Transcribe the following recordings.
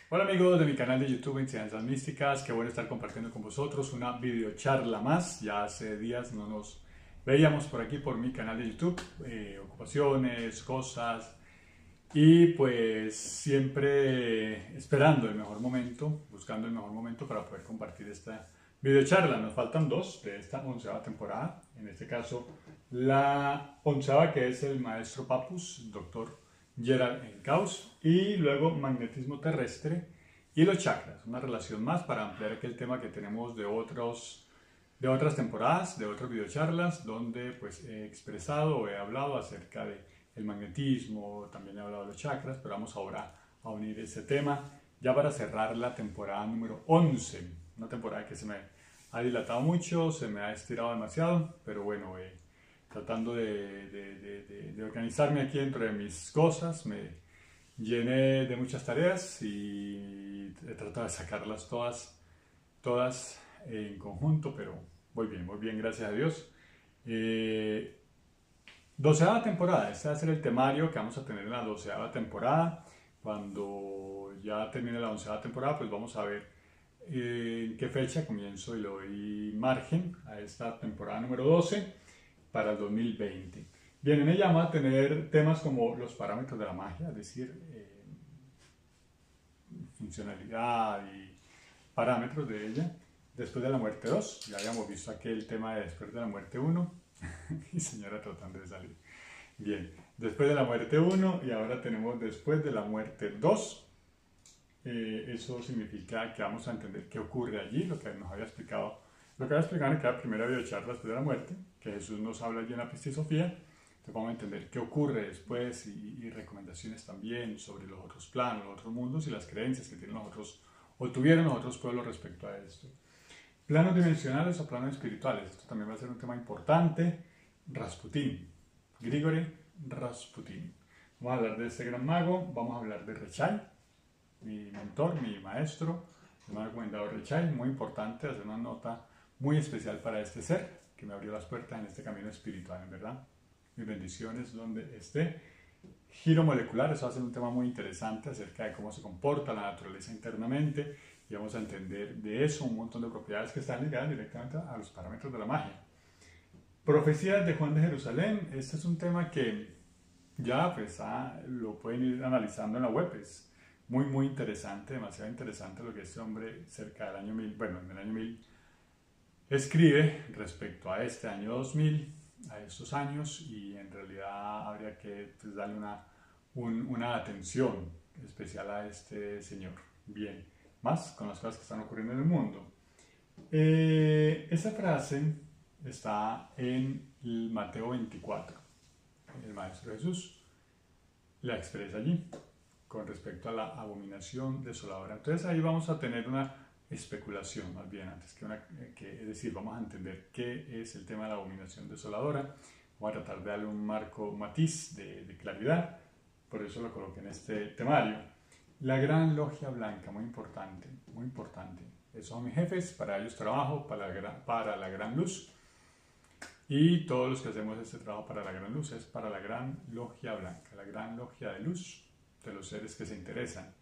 Hola amigos de mi canal de YouTube Enseñanzas Místicas, qué bueno estar compartiendo con vosotros una videocharla más. Ya hace días no nos veíamos por aquí por mi canal de YouTube, ocupaciones, cosas y pues siempre esperando el mejor momento, buscando el mejor momento para poder compartir esta videocharla. Nos faltan dos de esta 11ª temporada, en este caso la 11ª que es el maestro Papus, doctor Gerald Encaus, y luego magnetismo terrestre y los chakras, una relación más para ampliar aquel tema que tenemos de otras temporadas, de otras videocharlas, donde pues he expresado o he hablado acerca de el magnetismo, también he hablado de los chakras, pero vamos ahora a unir ese tema ya para cerrar la temporada número 11, una temporada que se me ha dilatado mucho, se me ha estirado demasiado, pero bueno, tratando de organizarme aquí dentro de mis cosas, me llené de muchas tareas y he tratado de sacarlas todas en conjunto, pero voy bien, gracias a Dios. 12ª temporada, este va a ser el temario que vamos a tener en la 12ª temporada. Cuando ya termine la 11ª temporada, pues vamos a ver en qué fecha comienzo y le doy margen a esta temporada número 12 para el 2020. Bien, en ella vamos a tener temas como los parámetros de la magia, es decir, funcionalidad y parámetros de ella. Después de la muerte 2, ya habíamos visto aquel tema de después de la muerte 1, mi señora tratando de salir. Bien, después de la muerte 1 y ahora tenemos después de la muerte 2. Eso significa que vamos a entender qué ocurre allí, lo que nos había explicado, lo que había explicado en cada primera videocharla después de la muerte, que Jesús nos habla allí en la Pistisofía. Entonces vamos a entender qué ocurre después y recomendaciones también sobre los otros planos, los otros mundos y las creencias que tienen los otros o tuvieron los otros pueblos respecto a esto. Planos dimensionales o planos espirituales, esto también va a ser un tema importante. Rasputín, Grigori Rasputín. Vamos a hablar de este gran mago, vamos a hablar de Rechai, mi mentor, mi maestro, me ha recomendado Rechai, muy importante, hacer una nota muy especial para este ser que me abrió las puertas en este camino espiritual, en verdad. Mis bendiciones donde esté. Giro molecular, eso va a ser un tema muy interesante acerca de cómo se comporta la naturaleza internamente y vamos a entender de eso un montón de propiedades que están ligadas directamente a los parámetros de la magia. Profecías de Juan de Jerusalén, este es un tema que ya pues lo pueden ir analizando en la web, es muy interesante, demasiado interesante lo que este hombre cerca del año 1000, bueno, en el año 1000 escribe respecto a este año 2000, a estos años, y en realidad habría que pues, darle una atención especial a este señor. Bien, más con las cosas que están ocurriendo en el mundo. Esa frase está en el Mateo 24. El Maestro Jesús la expresa allí con respecto a la abominación desoladora. Entonces ahí vamos a tener una especulación más bien antes es decir, vamos a entender qué es el tema de la abominación desoladora. Vamos a tratar de darle un marco, un matiz de claridad, por eso lo coloqué en este temario. La Gran Logia Blanca, muy importante, muy importante. Esos son mis jefes, para ellos trabajo, para la Gran Luz. Y todos los que hacemos este trabajo para la Gran Luz es para la Gran Logia Blanca, la Gran Logia de Luz de los seres que se interesan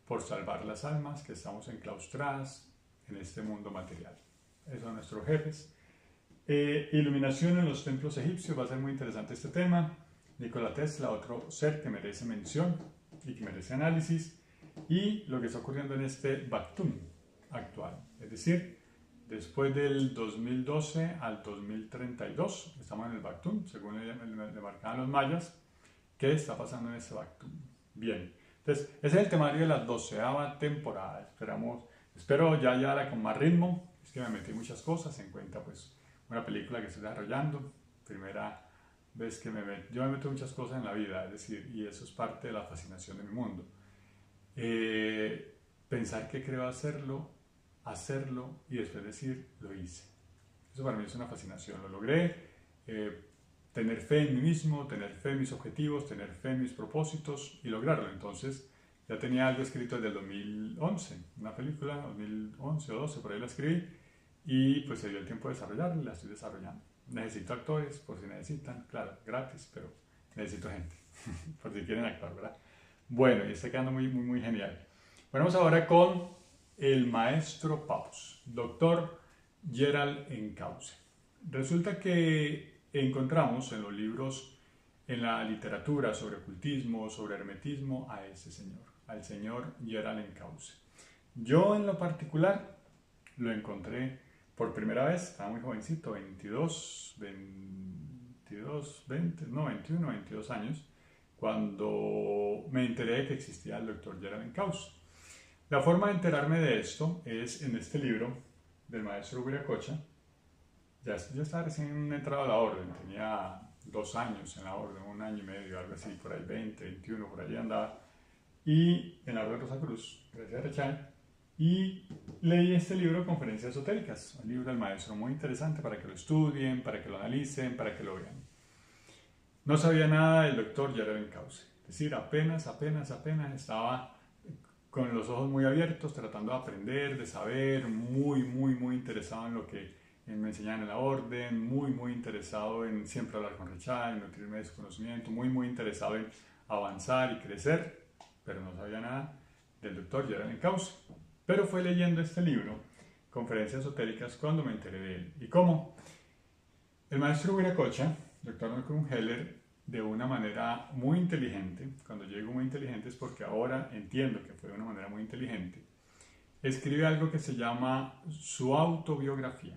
por salvar las almas que estamos enclaustradas en este mundo material. Esos son nuestros jefes. Iluminación en los templos egipcios, va a ser muy interesante este tema. Nikola Tesla, otro ser que merece mención y que merece análisis. Y lo que está ocurriendo en este Bactum actual, es decir, después del 2012 al 2032, estamos en el Bactum, según le marcaban los mayas. ¿Qué está pasando en este Bactum? Bien, entonces ese es el temario de la 12ª temporada. Espero ya llevarla con más ritmo. Es que me metí muchas cosas en cuenta, pues una película que estoy desarrollando, primera vez que yo me meto muchas cosas en la vida, es decir, y eso es parte de la fascinación de mi mundo. Pensar que creo hacerlo y después decir, lo hice. Eso para mí es una fascinación, lo logré. Tener fe en mí mismo, tener fe en mis objetivos, tener fe en mis propósitos y lograrlo. Entonces, ya tenía algo escrito desde el 2011, una película, 2011 o 12, por ahí la escribí y pues se dio el tiempo de desarrollarla y la estoy desarrollando. Necesito actores, por si necesitan, claro, gratis, pero necesito gente, por si quieren actuar, ¿verdad? Bueno, y está quedando muy genial. Bueno, vamos ahora con el maestro Paus, doctor Gerald Encauce. Resulta que encontramos en los libros, en la literatura sobre ocultismo, sobre hermetismo, a ese señor, al señor Gerald Encauce. Yo en lo particular lo encontré por primera vez, estaba muy jovencito, 21, 22 años, cuando me enteré de que existía el doctor Gerald Encauce. La forma de enterarme de esto es en este libro del maestro Wiracocha. Ya estaba recién entrado a la orden, tenía 2 años en la orden, 1 año y medio, algo así, por ahí 20, 21, por allí andaba. Y en la orden Rosacruz, gracias a Rechay, y leí este libro, Conferencias Esotéricas, un libro del maestro muy interesante para que lo estudien, para que lo analicen, para que lo vean. No sabía nada del doctor Gerald Encauce, es decir, apenas estaba con los ojos muy abiertos, tratando de aprender, de saber, muy interesado en lo que me enseñaban en la orden, muy interesado en siempre hablar con Rechay, en nutrirme de su conocimiento, muy interesado en avanzar y crecer, pero no sabía nada del doctor Gerald Encauce. Pero fue leyendo este libro, Conferencias Esotéricas, cuando me enteré de él. ¿Y cómo? El maestro Wiracocha, doctor Malcolm Heller, de una manera muy inteligente, cuando digo muy inteligente es porque ahora entiendo que fue de una manera muy inteligente, escribe algo que se llama su autobiografía.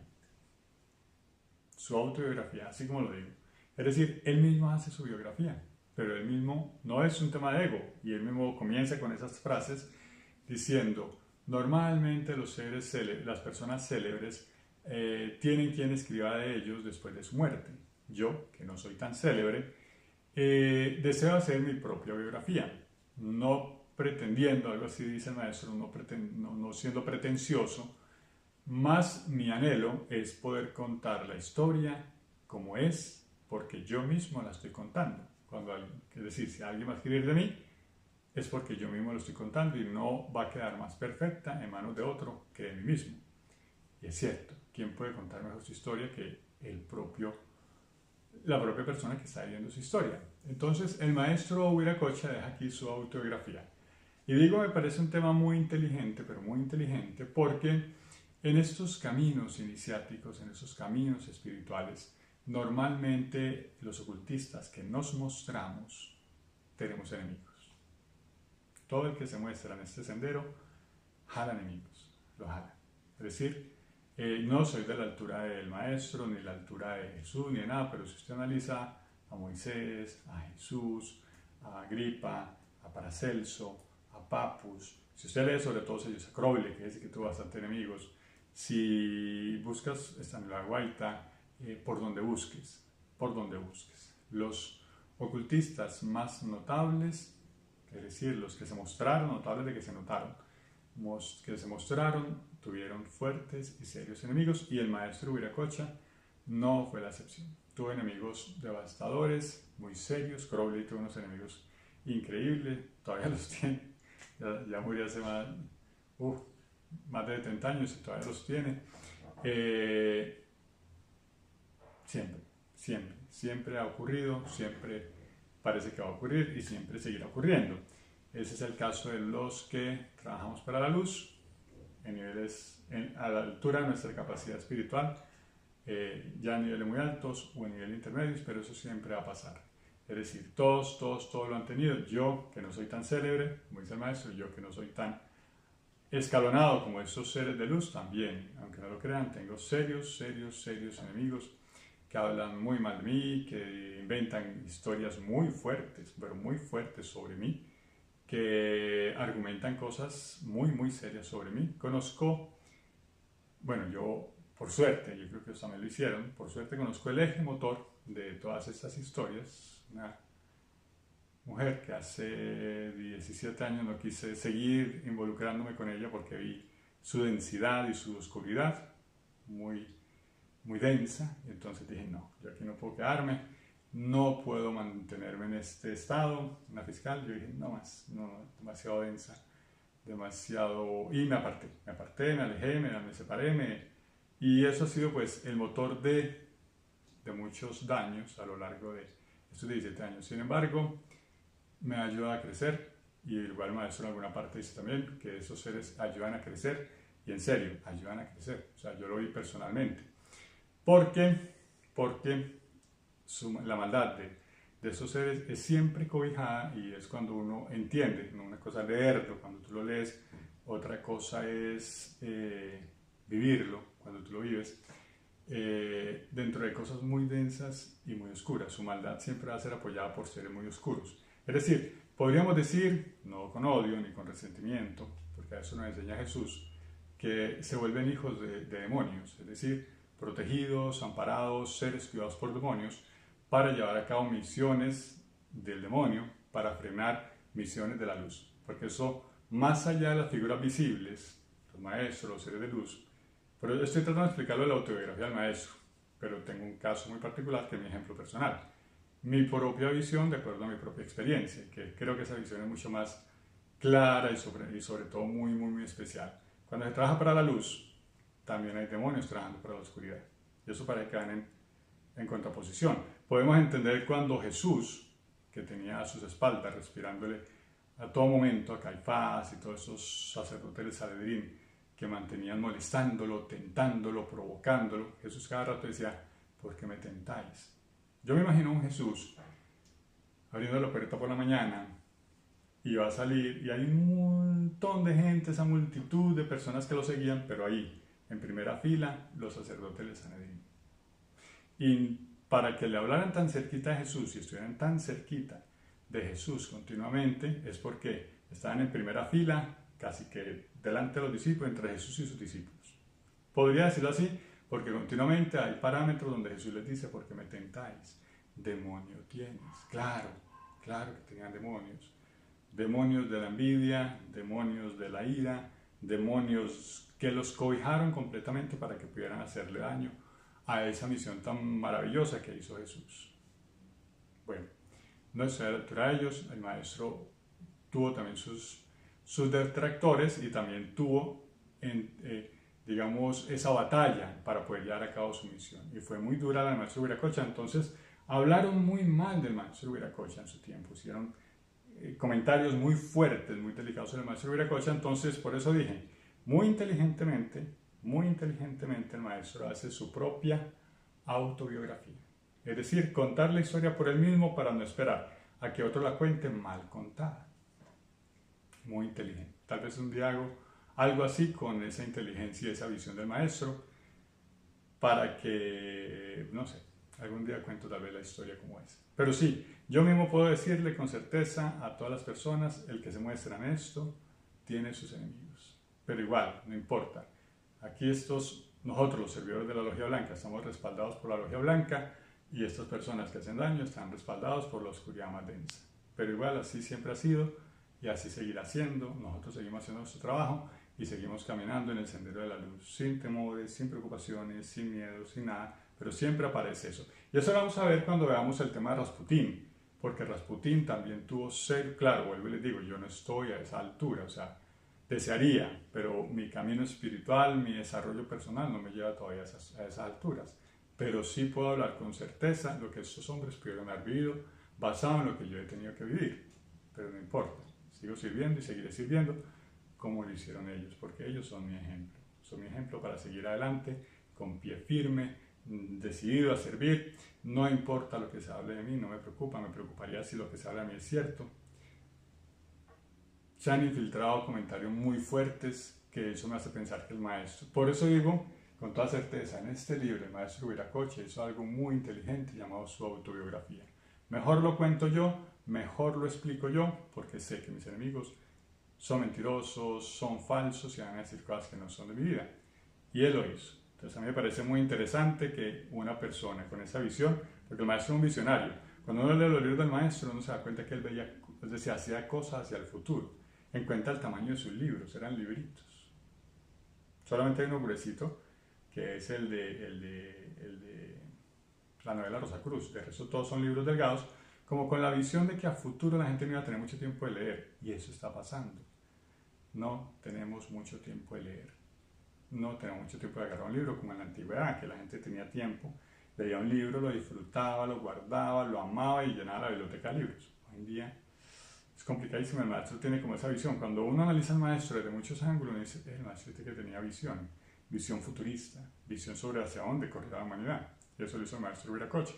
Su autobiografía, así como lo digo. Es decir, él mismo hace su biografía, pero él mismo no es un tema de ego, y él mismo comienza con esas frases diciendo, normalmente las personas célebres tienen quien escriba de ellos después de su muerte. Yo, que no soy tan célebre, deseo hacer mi propia biografía, no pretendiendo, algo así dice el maestro, no siendo pretencioso, más mi anhelo es poder contar la historia como es, porque yo mismo la estoy contando. Es decir, si alguien va a escribir de mí, es porque yo mismo lo estoy contando y no va a quedar más perfecta en manos de otro que de mí mismo. Y es cierto, ¿quién puede contar mejor su historia que la propia persona que está viviendo su historia? Entonces, el maestro Wiracocha deja aquí su autobiografía. Y digo, me parece un tema muy inteligente, pero muy inteligente, porque en estos caminos iniciáticos, en estos caminos espirituales, normalmente los ocultistas que nos mostramos tenemos enemigos. Todo el que se muestra en este sendero jala enemigos, lo jala. Es decir, no soy de la altura del maestro, ni de la altura de Jesús, ni de nada, pero si usted analiza a Moisés, a Jesús, a Agripa, a Paracelso, a Papus, si usted lee sobre todos ellos, a Crowley, que dice que tuvo bastante enemigos, si buscas Stanislaw Guaita, por donde busques, los ocultistas más notables, es decir, los que se mostraron, notables de que se notaron, que se mostraron, tuvieron fuertes y serios enemigos, y el maestro Wiracocha no fue la excepción. Tuvo enemigos devastadores, muy serios. Crowley tuvo unos enemigos increíbles, todavía los tiene, ya murió hace más de 30 años y todavía los tiene. Siempre ha ocurrido, siempre parece que va a ocurrir y siempre seguirá ocurriendo. Ese es el caso de los que trabajamos para la luz, a la altura de nuestra capacidad espiritual, ya a niveles muy altos o a niveles intermedios, pero eso siempre va a pasar. Es decir, todos lo han tenido. Yo, que no soy tan célebre, como dice el maestro, yo que no soy tan escalonado como estos seres de luz, también, aunque no lo crean, tengo serios enemigos que hablan muy mal de mí, que inventan historias muy fuertes, pero muy fuertes sobre mí, que argumentan cosas muy serias sobre mí. Yo por suerte, yo creo que ellos también lo hicieron, por suerte conozco el eje motor de todas estas historias, una mujer que hace 17 años no quise seguir involucrándome con ella porque vi su densidad y su oscuridad muy densa, y entonces dije, no, yo aquí no puedo quedarme, no puedo mantenerme en este estado. Una fiscal, yo dije, no más, no, demasiado densa, y me aparté, me alejé, me separé, y eso ha sido pues el motor de muchos daños a lo largo de estos 17 años. Sin embargo, me ha ayudado a crecer, Y igual el maestro en alguna parte dice también que esos seres ayudan a crecer, y en serio, ayudan a crecer. O sea, yo lo vi personalmente. ¿Por qué? Porque la maldad de esos seres es siempre cobijada, y es cuando uno entiende, ¿no? Una cosa es leerlo, cuando tú lo lees, otra cosa es vivirlo, cuando tú lo vives, dentro de cosas muy densas y muy oscuras. Su maldad siempre va a ser apoyada por seres muy oscuros. Es decir, podríamos decir, no con odio ni con resentimiento, porque a eso nos enseña Jesús, que se vuelven hijos de demonios, es decir, protegidos, amparados, seres cuidados por demonios, para llevar a cabo misiones del demonio, para frenar misiones de la luz. Porque eso, más allá de las figuras visibles, los maestros, los seres de luz, pero yo estoy tratando de explicarlo de la autobiografía del maestro, pero tengo un caso muy particular que es mi ejemplo personal. Mi propia visión de acuerdo a mi propia experiencia, que creo que esa visión es mucho más clara y sobre todo muy, muy, muy especial. Cuando se trabaja para la luz, también hay demonios trabajando para la oscuridad. Y eso parece que van en contraposición. Podemos entender cuando Jesús, que tenía a sus espaldas respirándole a todo momento a Caifás y todos esos sacerdotes del Sanedrín que mantenían molestándolo, tentándolo, provocándolo, Jesús cada rato decía, ¿por qué me tentáis? Yo me imagino a un Jesús abriendo la puerta por la mañana y va a salir y hay un montón de gente, esa multitud de personas que lo seguían, pero ahí, en primera fila, los sacerdotes del Sanedrín. Y para que le hablaran tan cerquita de Jesús y estuvieran tan cerquita de Jesús continuamente, es porque estaban en primera fila, casi que delante de los discípulos, entre Jesús y sus discípulos. Podría decirlo así, porque continuamente hay parámetros donde Jesús les dice, ¿por qué me tentáis? Demonio tienes. Claro, claro que tenían demonios. Demonios de la envidia, demonios de la ira, demonios que los cobijaron completamente para que pudieran hacerle daño a esa misión tan maravillosa que hizo Jesús. Bueno, no estoy a la altura de ellos, el maestro tuvo también sus detractores y también tuvo, digamos, esa batalla para poder llevar a cabo su misión. Y fue muy dura la del maestro Viracocha, entonces hablaron muy mal del maestro Viracocha en su tiempo, hicieron comentarios muy fuertes, muy delicados sobre el maestro Viracocha, entonces por eso dije, muy inteligentemente el maestro hace su propia autobiografía. Es decir, contar la historia por él mismo para no esperar a que otro la cuente mal contada. Muy inteligente. Tal vez un día hago algo así con esa inteligencia y esa visión del maestro para que, no sé, algún día cuento tal vez la historia como es. Pero sí, yo mismo puedo decirle con certeza a todas las personas, el que se muestra en esto tiene sus enemigos. Pero igual, no importa. Aquí nosotros los servidores de la Logia Blanca estamos respaldados por la Logia Blanca y estas personas que hacen daño están respaldados por la oscuridad más densa. Pero igual así siempre ha sido y así seguirá siendo. Nosotros seguimos haciendo nuestro trabajo y seguimos caminando en el sendero de la luz, sin temores, sin preocupaciones, sin miedo, sin nada, pero siempre aparece eso. Y eso lo vamos a ver cuando veamos el tema de Rasputín, porque Rasputín también tuvo ser, claro, vuelvo y les digo, yo no estoy a esa altura, o sea, desearía, pero mi camino espiritual, mi desarrollo personal no me lleva todavía a esas alturas. Pero sí puedo hablar con certeza lo que estos hombres pudieron haber vivido basado en lo que yo he tenido que vivir. Pero no importa, sigo sirviendo y seguiré sirviendo como lo hicieron ellos, porque ellos son mi ejemplo. Son mi ejemplo para seguir adelante con pie firme, decidido a servir. No importa lo que se hable de mí, no me preocupa, me preocuparía si lo que se habla de mí es cierto. Se han infiltrado comentarios muy fuertes que eso me hace pensar que el maestro, por eso digo con toda certeza, en este libro el maestro Viracocha hizo algo muy inteligente llamado su autobiografía. Mejor lo cuento yo, mejor lo explico yo, porque sé que mis enemigos son mentirosos, son falsos y van a decir cosas que no son de mi vida. Y él lo hizo. Entonces a mí me parece muy interesante que una persona con esa visión, porque el maestro es un visionario, cuando uno lee los libros del maestro uno se da cuenta que él veía, es decir, hacía cosas hacia el futuro. En cuenta el tamaño de sus libros, eran libritos. Solamente hay uno gruesito, que es el de la novela Rosa Cruz. De resto todos son libros delgados, como con la visión de que a futuro la gente no iba a tener mucho tiempo de leer. Y eso está pasando. No tenemos mucho tiempo de leer. No tenemos mucho tiempo de agarrar un libro como en la antigüedad, que la gente tenía tiempo, leía un libro, lo disfrutaba, lo guardaba, lo amaba y llenaba la biblioteca de libros. Hoy en día es es complicadísimo. El maestro tiene como esa visión. Cuando uno analiza al maestro desde muchos ángulos, uno dice, el maestro dice que tenía visión, visión futurista, visión sobre hacia dónde corría la humanidad. Y eso lo hizo el maestro Viracocha.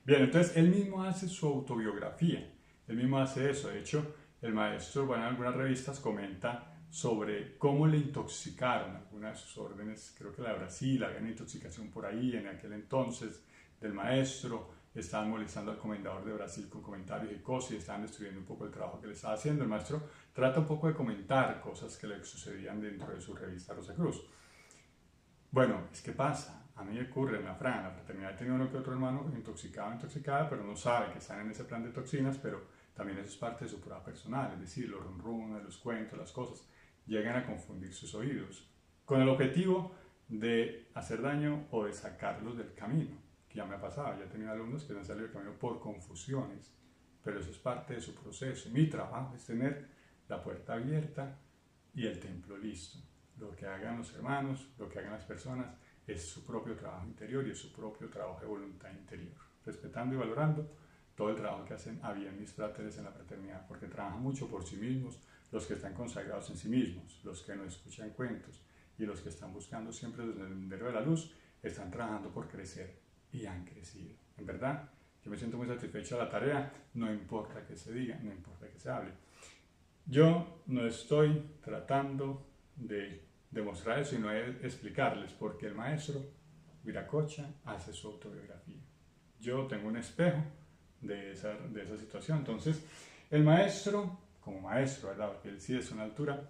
Bien, entonces él mismo hace su autobiografía, él mismo hace eso. De hecho, el maestro, bueno, en algunas revistas comenta sobre cómo le intoxicaron algunas de sus órdenes, creo que la de Brasil, había una intoxicación por ahí en aquel entonces del maestro, estaban molestando al comendador de Brasil con comentarios y cosas y estaban destruyendo un poco el trabajo que le estaba haciendo. El maestro trata un poco de comentar cosas que le sucedían dentro de su revista Rosa Cruz. Bueno, es que pasa, a mí me ocurre en la fraternidad he tenido uno que otro hermano intoxicada, pero no sabe que están en ese plan de toxinas, pero también eso es parte de su prueba personal, es decir, los runrunes, los cuentos, las cosas, llegan a confundir sus oídos, con el objetivo de hacer daño o de sacarlos del camino, que ya me ha pasado, ya he tenido alumnos que han salido del camino por confusiones, pero eso es parte de su proceso. Mi trabajo es tener la puerta abierta y el templo listo. Lo que hagan los hermanos, lo que hagan las personas, es su propio trabajo interior y es su propio trabajo de voluntad interior, respetando y valorando todo el trabajo que hacen a bien mis fráteres en la fraternidad, porque trabajan mucho por sí mismos, los que están consagrados en sí mismos, los que no escuchan cuentos y los que están buscando siempre desde el sendero de la luz, están trabajando por crecer y han crecido. En verdad, yo me siento muy satisfecho de la tarea, no importa que se diga, no importa que se hable. Yo no estoy tratando de demostrar eso, sino de explicarles porque el maestro Viracocha hace su autobiografía. Yo tengo un espejo de esa situación. Entonces, el maestro, como maestro, ¿verdad? Porque él sí es una altura,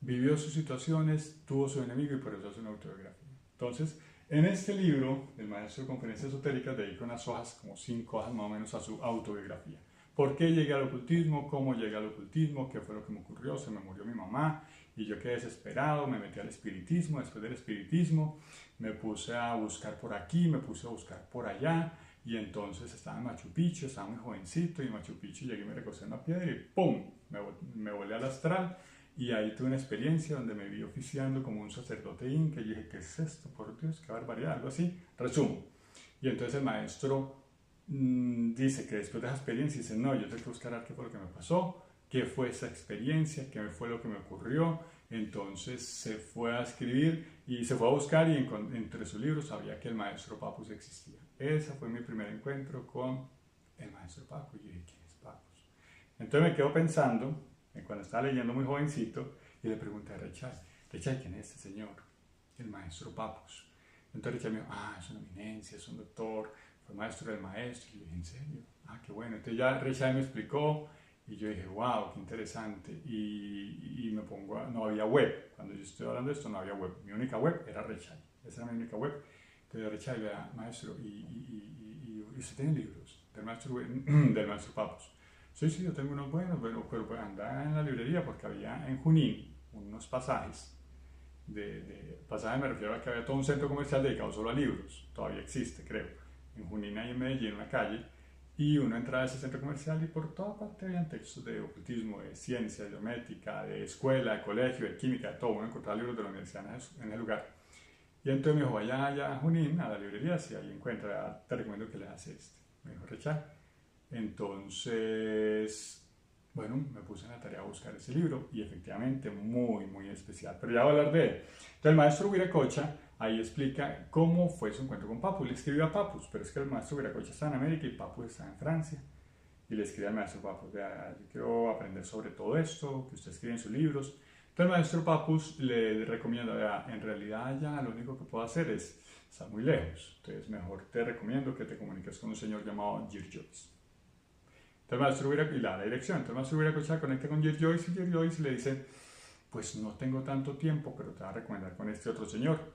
vivió sus situaciones, tuvo su enemigo y por eso hace una autobiografía. Entonces, en este libro, el maestro de Conferencias Esotéricas dedica unas hojas, como 5 hojas más o menos, a su autobiografía. ¿Por qué llegué al ocultismo? ¿Cómo llegué al ocultismo? ¿Qué fue lo que me ocurrió? Se me murió mi mamá y yo quedé desesperado, me metí al espiritismo. Después del espiritismo me puse a buscar por aquí, me puse a buscar por allá y entonces estaba en Machu Picchu, estaba muy jovencito y en Machu Picchu llegué y me recosté en una piedra y ¡pum! Me volé al astral y ahí tuve una experiencia donde me vi oficiando como un sacerdote inca y dije, ¿qué es esto? Por Dios, qué barbaridad, algo así. Resumo. Y entonces el maestro dice que después de esa experiencia dice, no, yo tengo que buscar a ver qué fue lo que me pasó, qué fue esa experiencia, qué fue lo que me ocurrió. Entonces se fue a escribir y se fue a buscar y entre sus libros sabía que el maestro Papus existía. Ese fue mi primer encuentro con el maestro Papus. Y dije, ¿quién es Papus? Entonces me quedo pensando, cuando estaba leyendo muy jovencito, y le pregunté a Richard, ¿quién es este señor? El maestro Papus. Entonces Richard me dijo, es una eminencia, es un doctor, fue maestro del maestro. Y yo dije, ¿en serio? Qué bueno. Entonces ya Richard me explicó y yo dije, wow, qué interesante. Y me pongo, no había web. Cuando yo estoy hablando de esto, no había web. Mi única web era Richard. Esa era mi única web. Entonces Richard le da, maestro, ¿y usted tiene libros del maestro Papus? Sí, yo tengo unos buenos, pero pues anda en la librería porque había en Junín unos pasajes. Pasajes me refiero a que había todo un centro comercial dedicado solo a libros. Todavía existe, creo. En Junín, ahí en Medellín, en una calle, y uno entraba a ese centro comercial y por toda parte habían textos de ocultismo, de ciencia, de geométrica, de escuela, de colegio, de química, de todo. Uno encontraba libros de la universidad en el lugar. Y entonces me dijo, vaya allá a Junín, a la librería, si ahí encuentra, te recomiendo que leas este. Me dijo, Richard. Entonces, bueno, me puse en la tarea a buscar ese libro y efectivamente muy, muy especial. Pero ya voy a hablar de él. Entonces el maestro Viracocha ahí explica cómo fue su encuentro con Papus. Le escribió a Papus, pero es que el maestro Viracocha está en América y Papus está en Francia. Y le escribe al maestro Papus, vea, yo quiero aprender sobre todo esto, que usted escribe en sus libros. Entonces el maestro Papus le recomienda, vea, en realidad ya lo único que puedo hacer es estar muy lejos. Entonces mejor te recomiendo que te comuniques con un señor llamado Gir Joyce. Entonces el maestro Viracocha, y la dirección, entonces el maestro Viracocha conecta con Gir Joyce y Gir Joyce le dice, pues no tengo tanto tiempo, pero te voy a recomendar con este otro señor.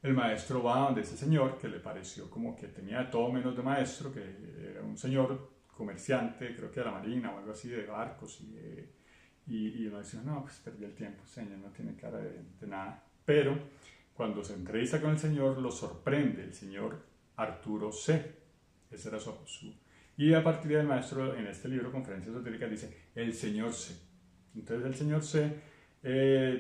El maestro va donde ese señor, que le pareció como que tenía todo menos de maestro, que era un señor comerciante, creo que de la marina o algo así, de barcos, y uno dice, no, pues perdí el tiempo, señor, no tiene cara de nada. Pero cuando se entrevista con el señor, lo sorprende el señor Arturo C. Ese era su. Y a partir del maestro, en este libro, Conferencias Esotéricas, dice, el señor C. Entonces el señor C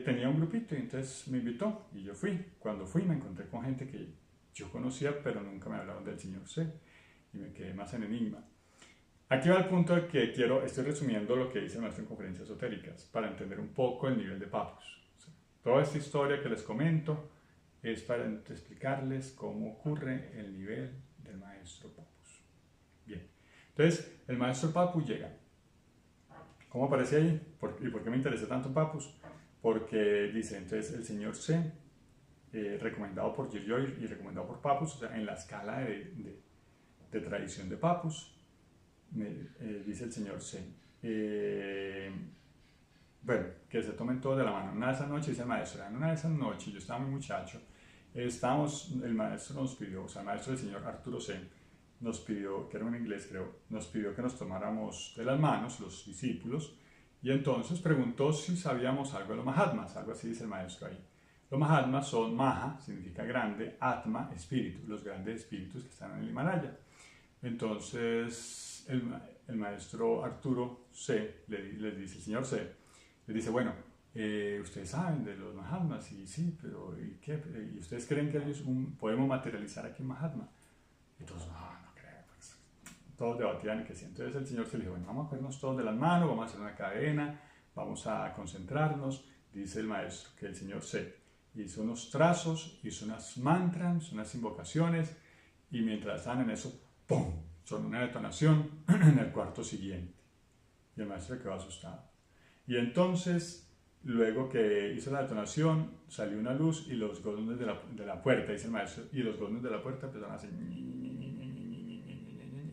tenía un grupito y entonces me invitó y yo fui. Cuando fui me encontré con gente que yo conocía pero nunca me hablaban del señor C y me quedé más en enigma. Aquí va el punto de que estoy resumiendo lo que dice el maestro en conferencias esotéricas para entender un poco el nivel de Papus. O sea, toda esta historia que les comento es para explicarles cómo ocurre el nivel del maestro Papus. Bien, entonces el maestro Papus llega. ¿Cómo aparece ahí? ¿Y por qué me interesa tanto Papus? Porque dice, entonces el señor C, recomendado por Gilroy y recomendado por Papus, o sea, en la escala de tradición de Papus, dice el señor C. Bueno, que se tomen todos de la mano. Una de esas noches, dice el maestro, en una de esas noches, yo estaba muy muchacho, el maestro nos pidió, o sea, el maestro del señor Arturo C, nos pidió, que era en inglés creo, nos pidió que nos tomáramos de las manos, los discípulos, y entonces preguntó si sabíamos algo de los Mahatmas, algo así dice el maestro ahí. Los Mahatmas son Maha, significa grande, Atma, espíritu, los grandes espíritus que están en el Himalaya. Entonces el maestro Arturo C, les dice, el señor C, les dice, bueno, ustedes saben de los Mahatmas, y sí, pero ¿y qué? ¿Y ustedes creen que ellos podemos materializar aquí un Mahatma? Y todos, no creo, pues, todos debatían que sí. Entonces el señor se le dijo, bueno, vamos a cogernos todos de las manos, vamos a hacer una cadena, vamos a concentrarnos. Dice el maestro que el señor C hizo unos trazos, hizo unas mantras, unas invocaciones, y mientras estaban en eso, ¡pum!, sonó una detonación en el cuarto siguiente. Y el maestro quedó asustado. Y entonces, luego que hizo la detonación, salió una luz y los goznes de la puerta, dice el maestro, y los goznes de la puerta empezaron a hacer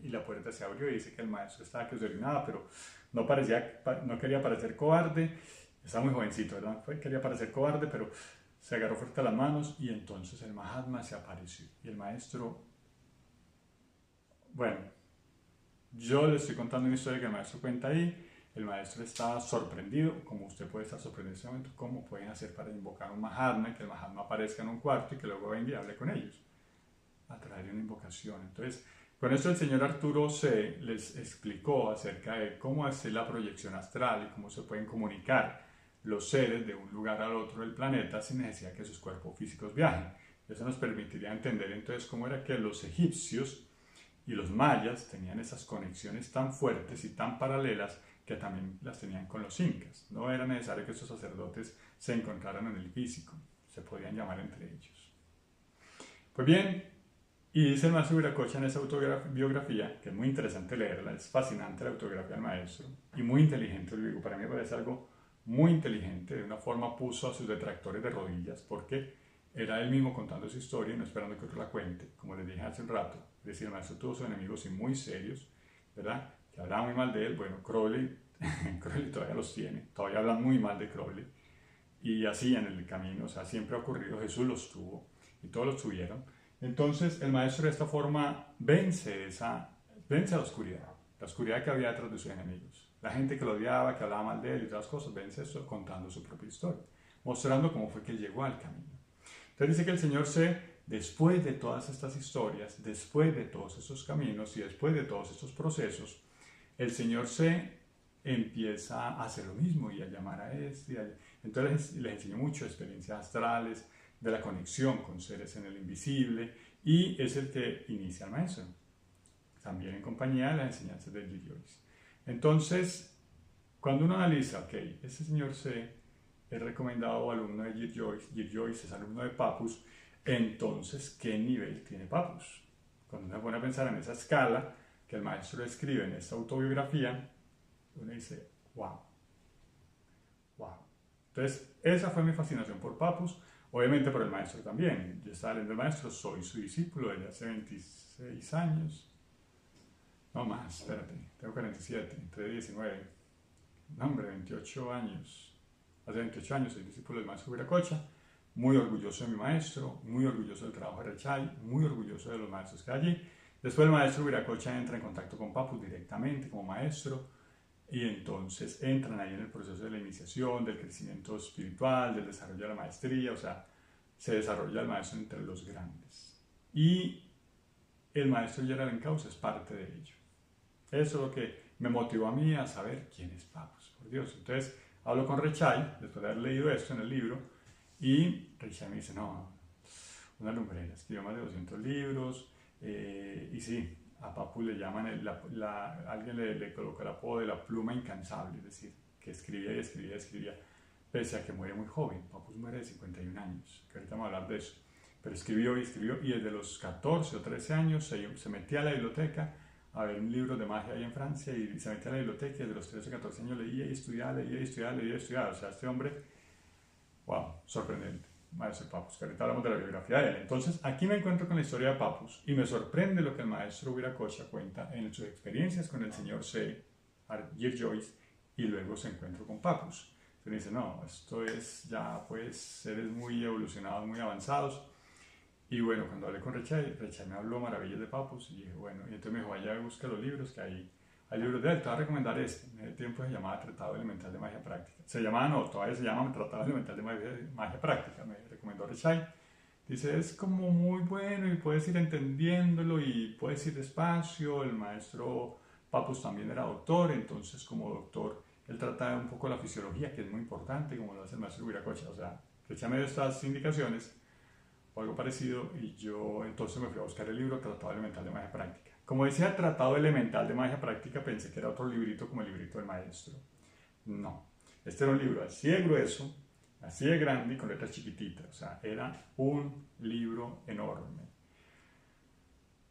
y la puerta se abrió y dice que el maestro estaba que se orinaba, pero no quería parecer cobarde, estaba muy jovencito, ¿verdad? Quería parecer cobarde, pero se agarró fuerte a las manos y entonces el Mahatma se apareció. Y el maestro, bueno, yo le estoy contando una historia que el maestro cuenta ahí. El maestro estaba sorprendido, como usted puede estar sorprendido en este momento, cómo pueden hacer para invocar a un Mahatma y que el Mahatma aparezca en un cuarto y que luego venga y hable con ellos, a través de una invocación. Entonces, con esto el señor Arturo C les explicó acerca de cómo es la proyección astral y cómo se pueden comunicar los seres de un lugar al otro del planeta sin necesidad que sus cuerpos físicos viajen. Eso nos permitiría entender entonces cómo era que los egipcios y los mayas tenían esas conexiones tan fuertes y tan paralelas que también las tenían con los incas. No era necesario que estos sacerdotes se encontraran en el físico, se podían llamar entre ellos. Pues bien, y dice el maestro Viracocha en esa autobiografía, que es muy interesante leerla, es fascinante la autobiografía del maestro, y muy inteligente, lo digo, para mí me parece algo muy inteligente, de una forma puso a sus detractores de rodillas, porque era él mismo contando su historia y no esperando que otro la cuente, como les dije hace un rato. Es decir, el maestro tuvo sus enemigos y muy serios, ¿verdad? Que hablaban muy mal de él. Bueno, Crowley todavía los tiene, todavía hablan muy mal de Crowley. Y así en el camino, o sea, siempre ha ocurrido, Jesús los tuvo y todos los tuvieron. Entonces el maestro de esta forma vence la oscuridad que había detrás de sus enemigos. La gente que lo odiaba, que hablaba mal de él y otras cosas, vence eso contando su propia historia, mostrando cómo fue que él llegó al camino. Entonces dice que el Señor C, después de todas estas historias, después de todos esos caminos y después de todos estos procesos, el Señor C empieza a hacer lo mismo y a llamar a este. Entonces les enseñó mucho experiencias astrales, de la conexión con seres en el invisible, y es el que inicia el maestro, también en compañía de las enseñanzas de Gilroy. Entonces, cuando uno analiza, ok, ese señor C es recomendado alumno de Gilroy es alumno de Papus, entonces, ¿qué nivel tiene Papus? Cuando uno se pone a pensar en esa escala que el maestro escribe en esta autobiografía, uno dice, wow. Entonces, esa fue mi fascinación por Papus, obviamente por el maestro también. Yo estaba leyendo el maestro, soy su discípulo desde hace 26 años. No más, espérate, tengo 47, entre 19. No, hombre, 28 años. Hace 28 años soy discípulo del maestro Viracocha, muy orgulloso de mi maestro, muy orgulloso del trabajo de Rechai, muy orgulloso de los maestros que hay allí. Después el maestro Viracocha entra en contacto con Papus directamente como maestro, y entonces entran ahí en el proceso de la iniciación, del crecimiento espiritual, del desarrollo de la maestría, o sea, se desarrolla el maestro entre los grandes. Y el maestro Gerald Encausse es parte de ello. Eso es lo que me motivó a mí a saber quién es Papus, por Dios. Entonces hablo con Rechai, después de haber leído esto en el libro, y Rechai me dice, no, una lumbrera, escribió más de 200 libros, y sí, A Papus le llaman, alguien le colocó el apodo de la pluma incansable, es decir, que escribía y escribía y escribía, pese a que muere muy joven. Papus muere de 51 años, que ahorita vamos a hablar de eso. Pero escribió y escribió, y desde los 14 o 13 años se metía a la biblioteca a ver un libro de magia ahí en Francia, y se metía a la biblioteca, y desde los 13 o 14 años leía y estudiaba, leía y estudiaba, leía y estudiaba. O sea, este hombre, wow, sorprendente. Maestro Papus, que ahorita hablamos de la biografía de él. Entonces, aquí me encuentro con la historia de Papus, y me sorprende lo que el maestro Viracocha cuenta en sus experiencias con el señor C. Argyll Joyce, y luego se encuentra con Papus. Se dice, no, esto es ya pues seres muy evolucionados, muy avanzados. Y bueno, cuando hablé con Rechay me habló maravillas de Papus, y dije, bueno, y entonces me dijo, vaya, busca los libros, que hay libros de él. Te voy a recomendar este. En ese tiempo se llamaba Tratado Elemental de Magia Práctica. Se llamaba, no, todavía se llama Tratado Elemental de Magia Práctica. Me recomendó Rechay. Dice, es como muy bueno y puedes ir entendiéndolo y puedes ir despacio. El maestro Papus también era doctor, entonces como doctor él trata un poco la fisiología, que es muy importante, como lo hace el maestro Viracocha. O sea, Rechay me dio estas indicaciones o algo parecido, y yo entonces me fui a buscar el libro Tratado Elemental de Magia Práctica. Como decía Tratado Elemental de Magia Práctica, pensé que era otro librito como el librito del maestro. No, este era un libro así de grueso, así de grande y con letras chiquititas. O sea, era un libro enorme.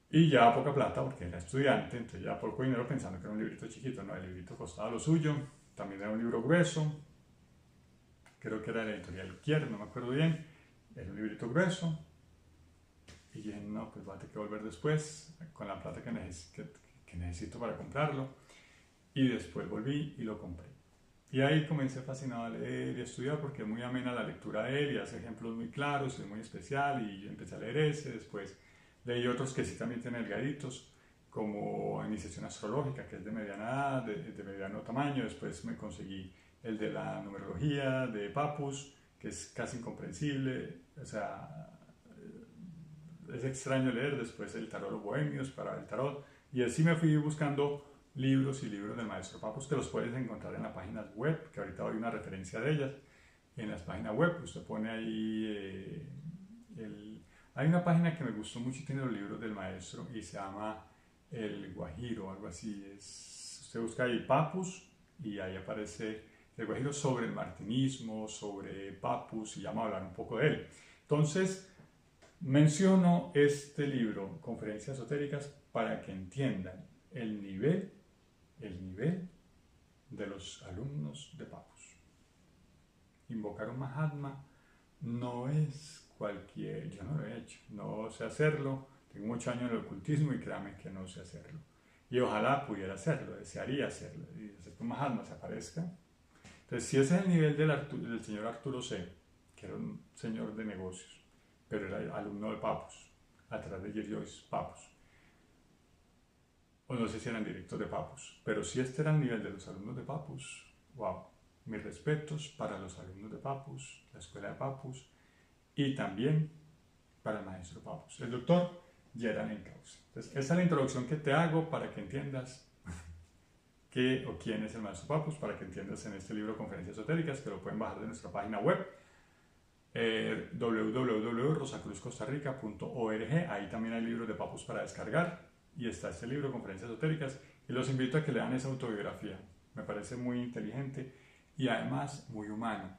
Y ya poca plata, porque era estudiante, entonces ya poco dinero, pensando que era un librito chiquito. No, el librito costaba lo suyo. También era un libro grueso. Creo que era de la editorial Kier, no me acuerdo bien. Era un librito grueso. Y dije, no, pues voy a tener que volver después con la plata que necesito para comprarlo. Y después volví y lo compré. Y ahí comencé fascinado a leer y a estudiar, porque es muy amena la lectura de él y hace ejemplos muy claros, es muy especial, y yo empecé a leer ese. Después leí otros que sí también tienen delgaditos, como Iniciación Astrológica, que es de mediana edad, de mediano tamaño. Después me conseguí el de la numerología de Papus, que es casi incomprensible. O sea, es extraño leer. Después el tarot de los bohemios para el tarot, y así me fui buscando libros y libros del maestro Papus, que los puedes encontrar en las páginas web, que ahorita doy una referencia de ellas. En las páginas web usted pone ahí hay una página que me gustó mucho y tiene los libros del maestro, y se llama El Guajiro, algo así. Usted busca ahí Papus y ahí aparece El Guajiro, sobre el martinismo, sobre Papus, y ya vamos a hablar un poco de él. Entonces, menciono este libro, Conferencias Esotéricas, para que entiendan el nivel de los alumnos de Papus. Invocar un Mahatma no es cualquier, yo no lo he hecho, no sé hacerlo, tengo muchos años en el ocultismo y créame que no sé hacerlo. Y ojalá pudiera hacerlo, desearía hacerlo, y hacer que un Mahatma se aparezca. Entonces, si ese es el nivel del señor Arturo C., que era un señor de negocios, pero era alumno de Papus, a través de Argyll Joyce Papus, o no sé si eran directos de Papus, pero si este era el nivel de los alumnos de Papus, wow, mis respetos para los alumnos de Papus, la escuela de Papus, y también para el maestro Papus, el doctor Gerald Encausse. Entonces, esa es la introducción que te hago para que entiendas qué o quién es el maestro Papus, para que entiendas en este libro Conferencias Esotéricas, que lo pueden bajar de nuestra página web, www.rosacruzcostarrica.org. Ahí también hay libros de Papus para descargar, y está este libro, Conferencias Esotéricas, y los invito a que lean esa autobiografía. Me parece muy inteligente y además muy humano,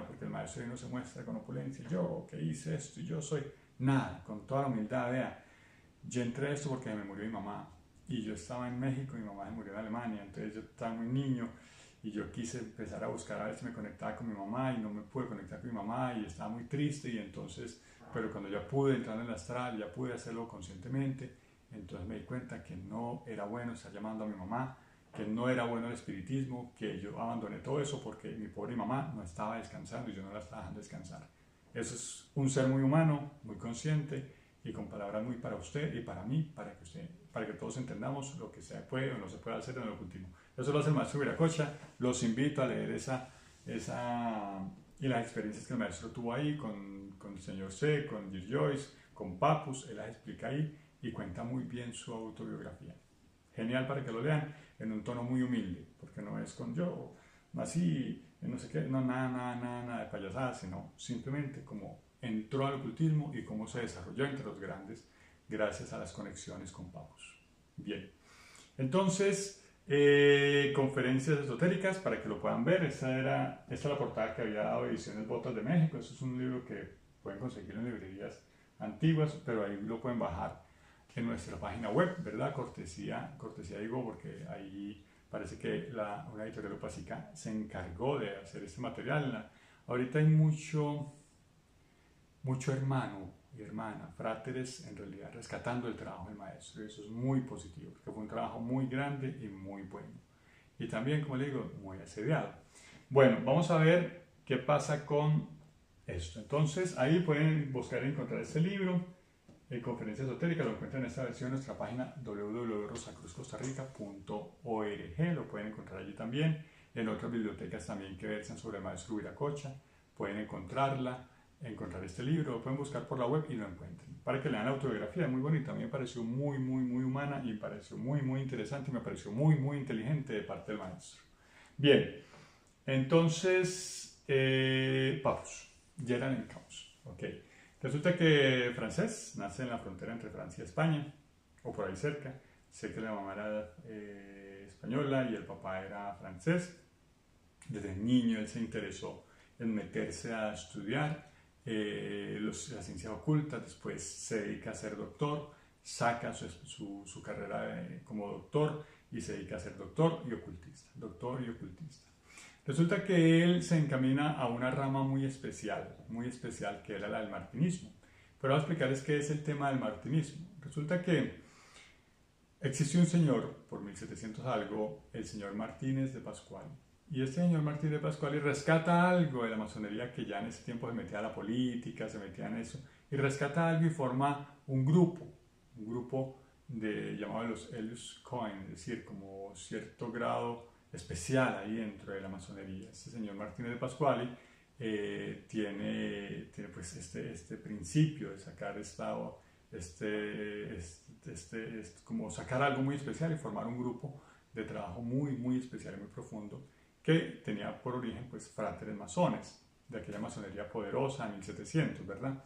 porque el maestro no se muestra con opulencia, yo que hice esto y yo soy nada, con toda la humildad. Vea, yo entré a esto porque me murió mi mamá, y yo estaba en México, mi mamá se murió en Alemania, entonces yo estaba muy niño, y yo quise empezar a buscar a ver si me conectaba con mi mamá, y no me pude conectar con mi mamá, y estaba muy triste. Y entonces, pero cuando ya pude entrar en el astral, ya pude hacerlo conscientemente, entonces me di cuenta que no era bueno estar llamando a mi mamá, que no era bueno el espiritismo, que yo abandoné todo eso porque mi pobre mamá no estaba descansando y yo no la estaba dejando descansar. Eso es un ser muy humano, muy consciente, y con palabras muy para usted y para mí, para que todos entendamos lo que se puede o no se puede hacer en el ocultismo. Eso lo hace el maestro Viracocha. Los invito a leer esa y las experiencias que el maestro tuvo ahí con el señor C., con Argyll Joyce, con Papus. Él las explica ahí y cuenta muy bien su autobiografía. Genial para que lo lean en un tono muy humilde, porque no es con yo nací, no sé qué, no, nada de payasadas, sino simplemente cómo entró al ocultismo y cómo se desarrolló entre los grandes gracias a las conexiones con Papus. Bien, entonces, conferencias esotéricas para que lo puedan ver. Esta es la portada que había dado Ediciones Botas de México. Eso es un libro que pueden conseguir en librerías antiguas, pero ahí lo pueden bajar en nuestra página web, ¿verdad? Cortesía digo, porque ahí parece que una editorial opásica se encargó de hacer este material. Ahorita hay mucho hermano y hermana, fráteres, en realidad rescatando el trabajo del maestro, y eso es muy positivo, porque fue un trabajo muy grande y muy bueno. Y también, como le digo, muy asediado. Bueno, vamos a ver qué pasa con esto. Entonces, ahí pueden buscar y encontrar este libro, Conferencia Esotérica, lo encuentran en esta versión en nuestra página www.rosacruzcostarrica.org, lo pueden encontrar allí también. En otras bibliotecas también que versan sobre el maestro Viracocha, pueden encontrar este libro, lo pueden buscar por la web y lo encuentren. Para que lean la autobiografía, es muy bonita, a mí me pareció muy humana y me pareció muy interesante y me pareció muy inteligente de parte del maestro. Bien, entonces, Papus, Gerald en Camus, ok. Resulta que Francés nace en la frontera entre Francia y España, o por ahí cerca. Sé que la mamá era española y el papá era francés. Desde niño él se interesó en meterse a estudiar las ciencias ocultas, después se dedica a ser doctor, saca su carrera como doctor y se dedica a ser doctor y ocultista. Resulta que él se encamina a una rama muy especial que era la del martinismo. Pero voy a explicarles qué es el tema del martinismo. Resulta que existió un señor, por 1700 algo, el señor Martínez de Pascual. Y este señor Martínez de Pascual rescata algo de la masonería que ya en ese tiempo se metía a la política, se metía en eso, y rescata algo y forma un grupo llamado los Elius Coin, es decir, como cierto grado especial ahí dentro de la masonería. Este señor Martínez de Pascuali tiene pues este principio de sacar como sacar algo muy especial y formar un grupo de trabajo muy especial y muy profundo que tenía por origen pues fráteres masones de aquella masonería poderosa en 1700, ¿verdad?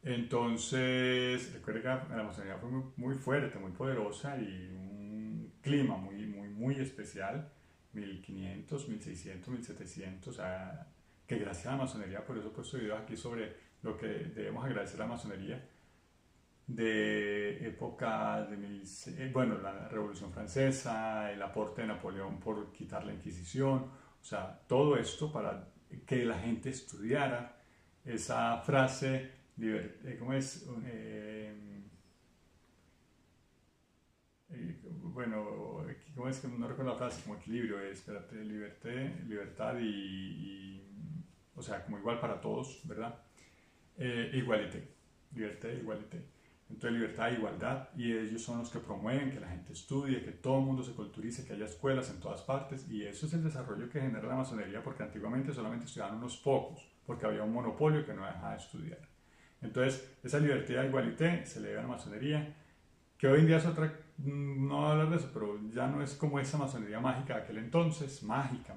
Entonces, recuerda que la masonería fue muy fuerte, muy poderosa y un clima muy especial, 1500, 1600, 1700, o sea, que gracias a la masonería, por eso he puesto videos aquí sobre lo que debemos agradecer a la masonería de época de la Revolución Francesa, el aporte de Napoleón por quitar la Inquisición, o sea, todo esto para que la gente estudiara esa frase, ¿cómo es? Bueno, ¿cómo es que no recuerdo la frase? Como equilibrio, espérate, libertad o sea, como igual para todos, ¿verdad? Igualité, libertad e igualité. Entonces, libertad e igualdad, y ellos son los que promueven que la gente estudie, que todo el mundo se culturice, que haya escuelas en todas partes, y eso es el desarrollo que genera la masonería, porque antiguamente solamente estudiaban unos pocos, porque había un monopolio que no dejaba de estudiar. Entonces, esa libertad e igualité se le debe a la masonería, que hoy en día es otra, no voy a hablar de eso, pero ya no es como esa masonería mágica de aquel entonces, mágica,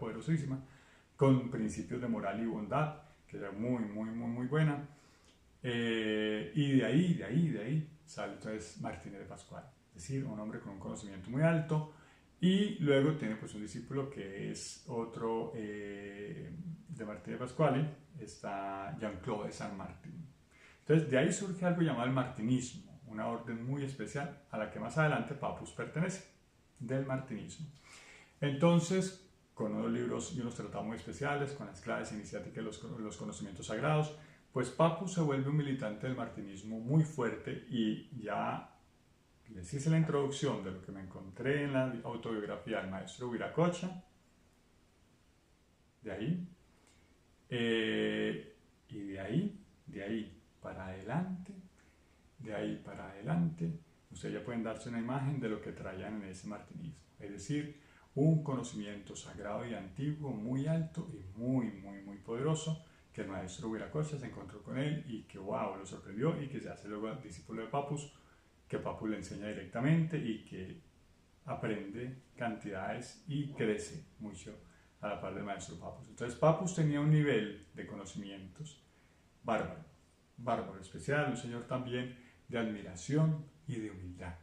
poderosísima, con principios de moral y bondad, que era muy buena. Y de ahí sale entonces Martínez de Pascual, es decir, un hombre con un conocimiento muy alto, y luego tiene pues un discípulo que es otro de Martínez de Pascual, está Jean-Claude de Saint-Martin. Entonces de ahí surge algo llamado el martinismo, una orden muy especial a la que más adelante Papus pertenece, del martinismo. Entonces, con unos libros y unos tratados muy especiales, con las claves iniciáticas y los conocimientos sagrados, pues Papus se vuelve un militante del martinismo muy fuerte, y ya les hice la introducción de lo que me encontré en la autobiografía del maestro Viracocha, de ahí, y de ahí para adelante, ustedes ya pueden darse una imagen de lo que traían en ese martinismo, es decir, un conocimiento sagrado y antiguo muy alto y muy poderoso, que el maestro Viracocha se encontró con él y que wow, lo sorprendió, y que se hace luego discípulo de Papus, que Papus le enseña directamente y que aprende cantidades y crece mucho a la par del maestro Papus. Entonces Papus tenía un nivel de conocimientos bárbaro especial, un señor también de admiración y de humildad,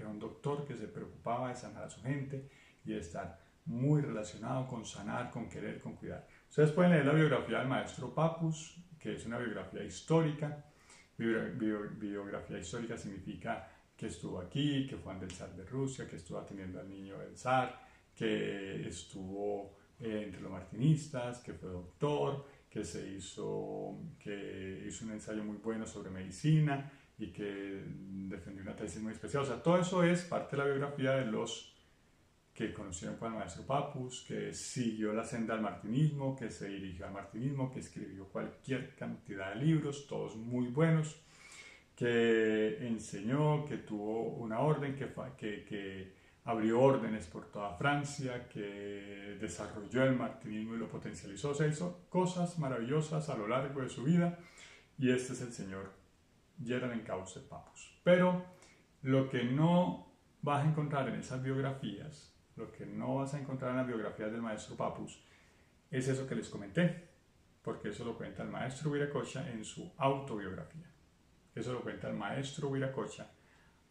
que era un doctor que se preocupaba de sanar a su gente y de estar muy relacionado con sanar, con querer, con cuidar. Ustedes pueden leer la biografía del maestro Papus, que es una biografía histórica. Biografía histórica significa que estuvo aquí, que fue ante el zar de Rusia, que estuvo atendiendo al niño del zar, que estuvo entre los martinistas, que fue doctor, que hizo un ensayo muy bueno sobre medicina y que defendió una tesis muy especial. O sea, todo eso es parte de la biografía de los que conocieron con el maestro Papus, que siguió la senda del martinismo, que se dirigió al martinismo, que escribió cualquier cantidad de libros, todos muy buenos, que enseñó, que tuvo una orden, que abrió órdenes por toda Francia, que desarrolló el martinismo y lo potencializó. O sea, hizo cosas maravillosas a lo largo de su vida, y este es el señor Jeran-Encausse Papus. Pero lo que no vas a encontrar en esas biografías, lo que no vas a encontrar en las biografías del maestro Papus, es eso que les comenté, porque eso lo cuenta el maestro Viracocha en su autobiografía. Eso lo cuenta el maestro Viracocha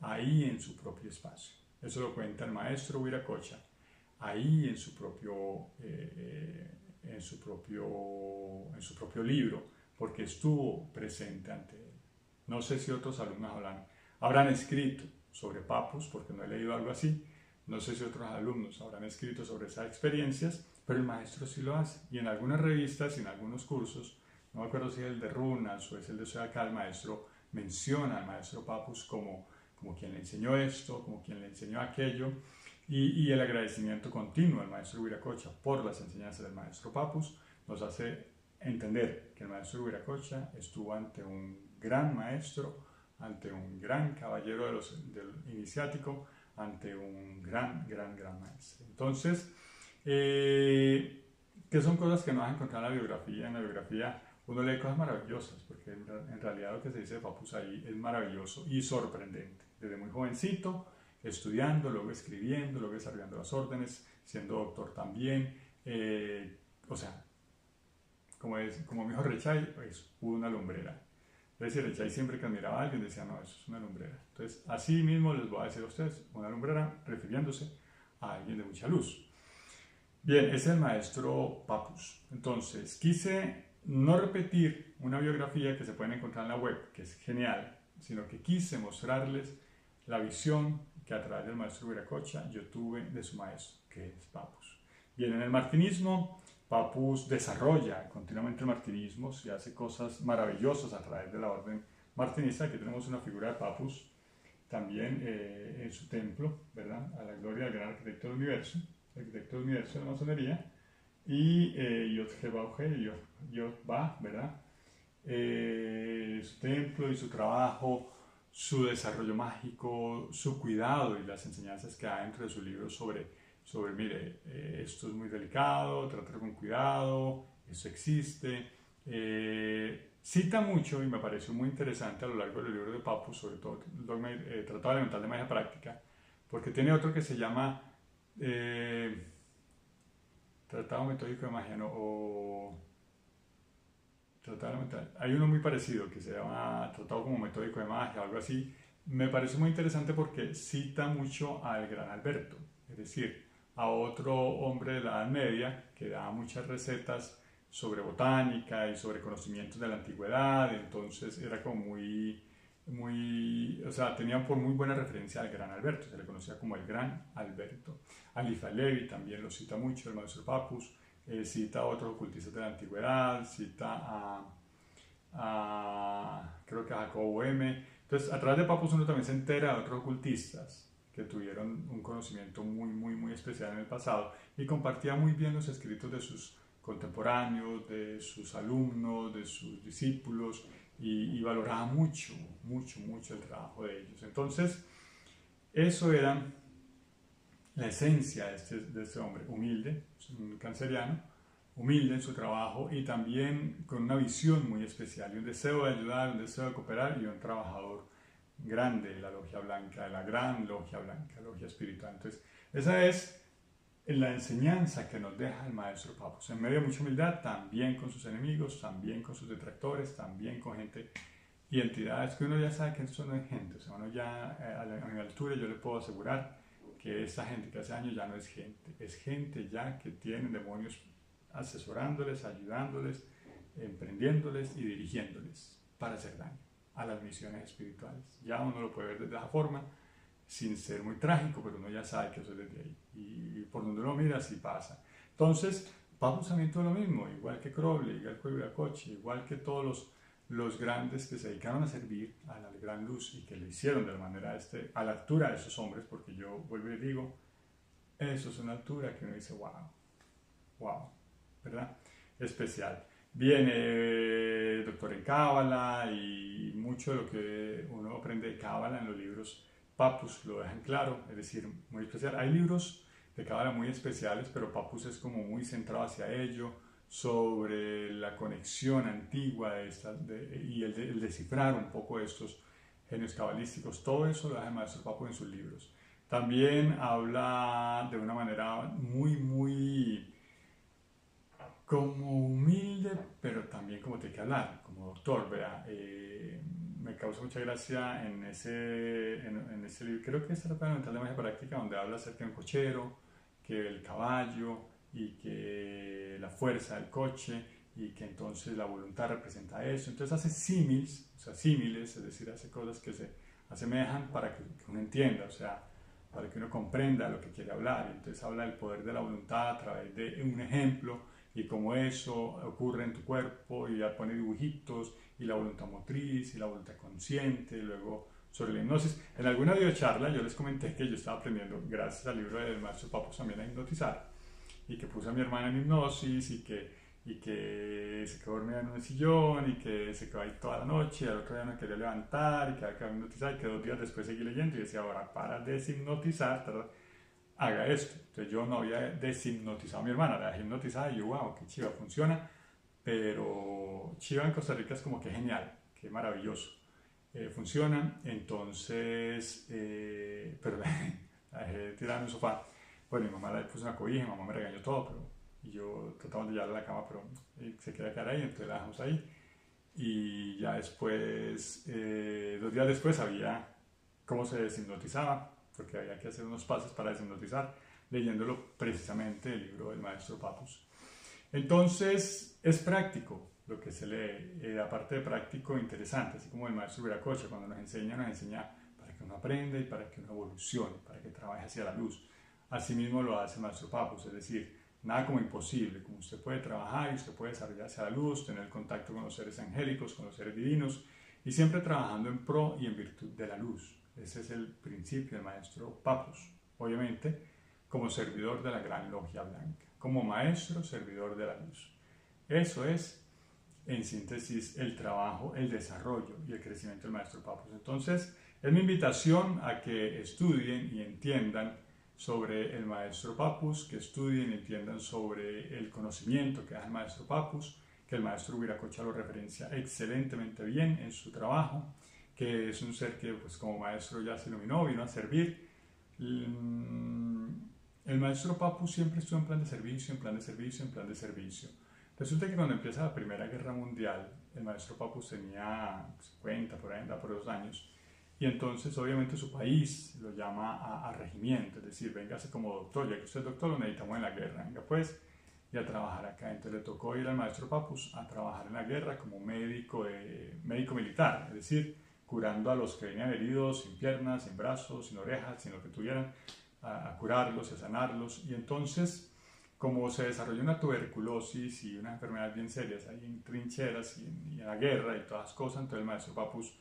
ahí en su propio espacio. Eso lo cuenta el maestro Viracocha ahí en su propio libro, porque estuvo presente ante él. No sé si otros alumnos habrán escrito sobre Papus, porque no he leído algo así. No sé si otros alumnos habrán escrito sobre esas experiencias, pero el maestro sí lo hace. Y en algunas revistas y en algunos cursos, no me acuerdo si es el de Runas o es el de Soyacá, el maestro menciona al maestro Papus como quien le enseñó esto, como quien le enseñó aquello, y el agradecimiento continuo al maestro Viracocha por las enseñanzas del maestro Papus nos hace entender que el maestro Viracocha estuvo ante un gran maestro, ante un gran caballero del iniciático, ante un gran maestro. Entonces, ¿qué son cosas que no vas a encontrar en la biografía? En la biografía uno lee cosas maravillosas, porque en realidad lo que se dice de Papus ahí es maravilloso y sorprendente. Desde muy jovencito, estudiando, luego escribiendo, luego desarrollando las órdenes, siendo doctor también. O sea, como me dijo Rechay, es una lumbrera. Es decir, Rechay siempre que admiraba a alguien decía, no, eso es una lumbrera. Entonces, así mismo les voy a decir a ustedes, una lumbrera refiriéndose a alguien de mucha luz. Bien, ese es el maestro Papus. Entonces, quise no repetir una biografía que se pueden encontrar en la web, que es genial, sino que quise mostrarles la visión que a través del maestro Viracocha yo tuve de su maestro, que es Papus. Bien, en el martinismo, Papus desarrolla continuamente el martinismo y hace cosas maravillosas a través de la orden martinista. Aquí tenemos una figura de Papus también en su templo, ¿verdad? A la gloria del gran arquitecto del universo de la masonería, y Yod-Va, ¿verdad? Su templo y su trabajo, su desarrollo mágico, su cuidado y las enseñanzas que hay dentro de su libro sobre mire, esto es muy delicado, trátalo con cuidado, eso existe. Cita mucho y me pareció muy interesante a lo largo del libro de Papus, sobre todo el Tratado Elemental de Magia Práctica, porque tiene otro que se llama Tratado Metódico de Magia, Tratado Elemental. Hay uno muy parecido que se llama Tratado como Metódico de Magia o algo así. Me parece muy interesante porque cita mucho al gran Alberto, es decir, a otro hombre de la Edad Media que daba muchas recetas sobre botánica y sobre conocimientos de la antigüedad. Entonces era como o sea, tenía por muy buena referencia al gran Alberto, se le conocía como el gran Alberto. Alifa Levi también lo cita mucho, el maestro Papus, cita a otros ocultistas de la antigüedad, cita creo que a Jacobo M. Entonces, a través de Papus uno también se entera de otros ocultistas que tuvieron un conocimiento muy especial en el pasado y compartía muy bien los escritos de sus contemporáneos, de sus alumnos, de sus discípulos, y valoraba mucho el trabajo de ellos. Entonces, eso era la esencia de este hombre, humilde, un canceriano, humilde en su trabajo y también con una visión muy especial, y un deseo de ayudar, un deseo de cooperar, y un trabajador grande de la logia blanca, de la gran logia blanca, logia espiritual. Entonces, esa es la enseñanza que nos deja el maestro Papus, en medio de mucha humildad, también con sus enemigos, también con sus detractores, también con gente y entidades que uno ya sabe que eso no es gente, o sea, uno ya a mi altura yo le puedo asegurar que esa gente que hace años ya no es gente ya que tienen demonios asesorándoles, ayudándoles, emprendiéndoles y dirigiéndoles para hacer daño a las misiones espirituales. Ya uno lo puede ver de esa forma, sin ser muy trágico, pero uno ya sabe que eso es desde ahí. Y por donde uno mira, sí pasa. Entonces, Papus también todo lo mismo, igual que Crowley, igual que Viracocha, igual que todos los grandes que se dedicaron a servir a la gran luz y que lo hicieron de la manera a la altura de esos hombres, porque yo vuelvo y digo, eso es una altura que uno dice, wow, wow, ¿verdad? Especial. Viene doctor en Cábala y mucho de lo que uno aprende de Cábala en los libros Papus lo dejan claro, es decir, muy especial. Hay libros de Cábala muy especiales, pero Papus es como muy centrado hacia ello, sobre la conexión antigua y el descifrar un poco estos genios cabalísticos. Todo eso lo deja el maestro Papus en sus libros. También habla de una manera muy como humilde, pero también como te que hablar, como doctor, vea. Me causa mucha gracia en ese libro, creo que es el Tratado Mental de Magia Práctica, donde habla acerca de un cochero, que el caballo y que la fuerza del coche y que entonces la voluntad representa eso. Entonces hace símiles, o sea, símiles, es decir, hace cosas que se asemejan para que uno entienda, o sea, para que uno comprenda lo que quiere hablar. Entonces habla del poder de la voluntad a través de un ejemplo y cómo eso ocurre en tu cuerpo, y ya pone dibujitos, y la voluntad motriz, y la voluntad consciente, y luego sobre la hipnosis. En alguna videocharla yo les comenté que yo estaba aprendiendo, gracias al libro del maestro Papus, también a hipnotizar, y que puse a mi hermana en hipnosis, y que se quedó dormida en un sillón, y que se quedó ahí toda la noche, y al otro día no quería levantar, y que había que hipnotizar, y que 2 días después seguí leyendo, y decía, ahora para de hipnotizar, haga esto. Entonces yo no había deshipnotizado a mi hermana, la hipnotizada y yo, wow, qué chiva, funciona. Pero chiva en Costa Rica es como que genial, qué maravilloso. Funciona, entonces, pero la dejé tirada en un sofá. Bueno, mi mamá le puso una cobija, mi mamá me regañó todo, y yo trataba de llevarla a la cama, pero se quería quedar ahí, entonces la dejamos ahí. Y ya después, 2 días después, sabía cómo se deshipnotizaba, porque había que hacer unos pasos para deshipnotizar, leyéndolo precisamente el libro del maestro Papus. Entonces, es práctico lo que se lee, aparte de práctico, interesante, así como el maestro Viracocha, cuando nos enseña para que uno aprenda y para que uno evolucione, para que trabaje hacia la luz. Asimismo lo hace el maestro Papus, es decir, nada como imposible, como usted puede trabajar y usted puede desarrollar hacia la luz, tener contacto con los seres angélicos, con los seres divinos, y siempre trabajando en pro y en virtud de la luz. Ese es el principio del maestro Papus, obviamente, como servidor de la Gran Logia Blanca, como maestro servidor de la luz. Eso es, en síntesis, el trabajo, el desarrollo y el crecimiento del maestro Papus. Entonces, es mi invitación a que estudien y entiendan sobre el maestro Papus, que estudien y entiendan sobre el conocimiento que da el maestro Papus, que el maestro Viracocha lo referencia excelentemente bien en su trabajo, que es un ser que pues como maestro ya se iluminó, vino a servir. El maestro Papus siempre estuvo en plan de servicio, en plan de servicio, en plan de servicio. Resulta que cuando empieza la Primera Guerra Mundial, el maestro Papus tenía 50, por ahí, por 2 años, y entonces obviamente su país lo llama a regimiento, es decir, véngase como doctor, ya que usted es doctor, lo necesitamos en la guerra, venga pues, y a trabajar acá. Entonces le tocó ir al maestro Papus a trabajar en la guerra como médico militar, es decir, curando a los que venían heridos, sin piernas, sin brazos, sin orejas, sin lo que tuvieran, a curarlos y a sanarlos. Y entonces, como se desarrolló una tuberculosis y unas enfermedades bien serias ahí en trincheras y en la guerra y todas las cosas, entonces el maestro Papus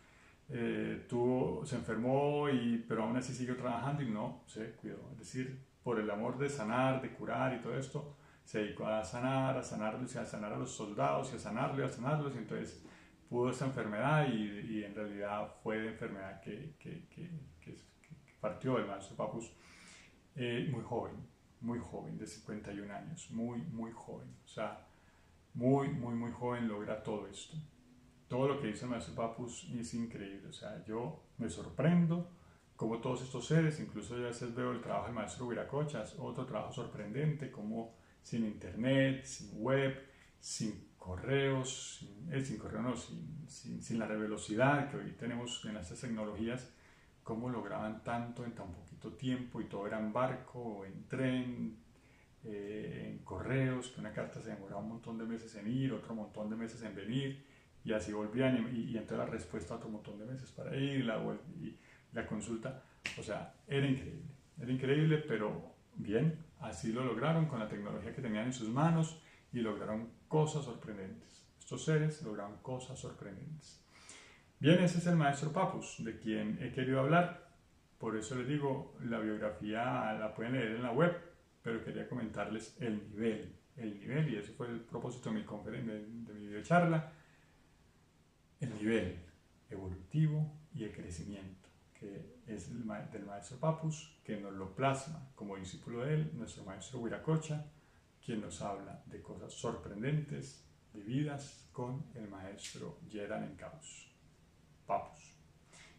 se enfermó, pero aún así siguió trabajando y no se cuidó. Es decir, por el amor de sanar, de curar y todo esto, se dedicó a sanarlos, a sanar a los soldados y a sanarlos, y entonces pudo esta enfermedad y en realidad fue la enfermedad que partió el maestro Papus muy joven, de 51 años, muy joven, o sea, muy joven logra todo esto. Todo lo que dice el maestro Papus es increíble, o sea, yo me sorprendo como todos estos seres, incluso yo a veces veo el trabajo del maestro Viracocha, otro trabajo sorprendente, como sin internet, sin web, sin correos, sin correo no, sin la velocidad que hoy tenemos en estas tecnologías, cómo lograban tanto en tan poquito tiempo, y todo era en barco, en tren, en correos, que una carta se demoraba un montón de meses en ir, otro montón de meses en venir, y así volvían, y entonces la respuesta otro montón de meses para ir, y la consulta, o sea, era increíble, pero bien, así lo lograron con la tecnología que tenían en sus manos, y lograron cosas sorprendentes. Estos seres lograron cosas sorprendentes. Bien, ese es el maestro Papus, de quien he querido hablar. Por eso les digo, la biografía la pueden leer en la web, pero quería comentarles el nivel, y eso fue el propósito de mi videocharla, el nivel evolutivo y de crecimiento, que es del maestro Papus, que nos lo plasma como discípulo de él, nuestro maestro Viracocha, quien nos habla de cosas sorprendentes vividas con el maestro Gerald Encausse, Papus,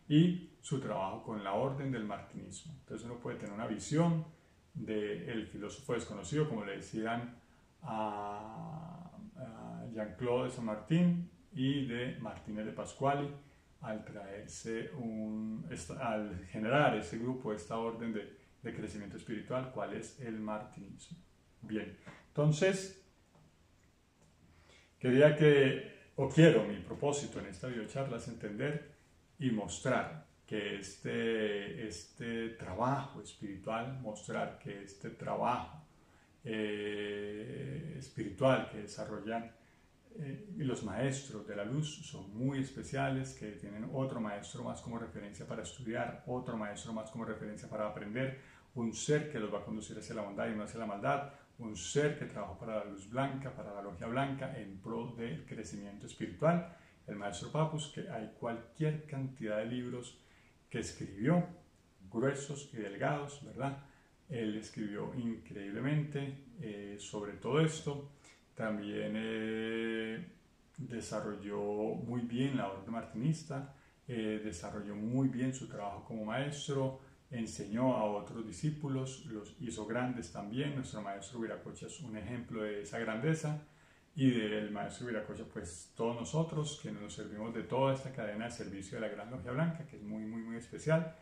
y su trabajo con la orden del martinismo. Entonces uno puede tener una visión del filósofo desconocido, como le decían a Jean-Claude de Saint Martin, y de Martínez de Pasquali, al al generar ese grupo, esta orden de crecimiento espiritual, cuál es el martinismo. Bien, entonces quiero, mi propósito en esta videocharla es entender y mostrar que este trabajo espiritual, mostrar que este trabajo espiritual que desarrollan los maestros de la luz son muy especiales, que tienen otro maestro más como referencia para estudiar, otro maestro más como referencia para aprender, un ser que los va a conducir hacia la bondad y no hacia la maldad, un ser que trabaja para la luz blanca, para la logia blanca, en pro del crecimiento espiritual. El maestro Papus, que hay cualquier cantidad de libros que escribió, gruesos y delgados, ¿verdad? Él escribió increíblemente sobre todo esto. También desarrolló muy bien la orden martinista, desarrolló muy bien su trabajo como maestro, enseñó a otros discípulos, los hizo grandes también. Nuestro maestro Viracocha es un ejemplo de esa grandeza, y del maestro Viracocha, pues todos nosotros que nos servimos de toda esta cadena de servicio de la Gran Logia Blanca, que es muy, muy, muy especial.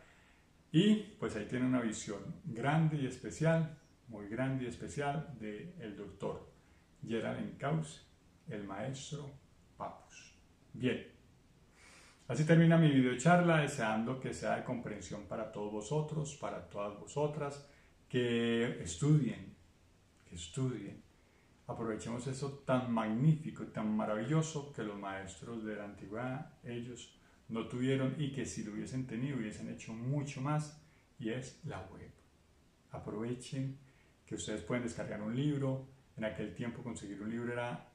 Y pues ahí tiene una visión grande y especial, muy grande y especial, del doctor Gerald Encausse, el maestro Papus. Bien, así termina mi videocharla, deseando que sea de comprensión para todos vosotros, para todas vosotras, que estudien, aprovechemos eso tan magnífico, tan maravilloso que los maestros de la antigüedad, ellos no tuvieron, y que si lo hubiesen tenido hubiesen hecho mucho más, y es la web. Aprovechen que ustedes pueden descargar un libro. En aquel tiempo conseguir un libro era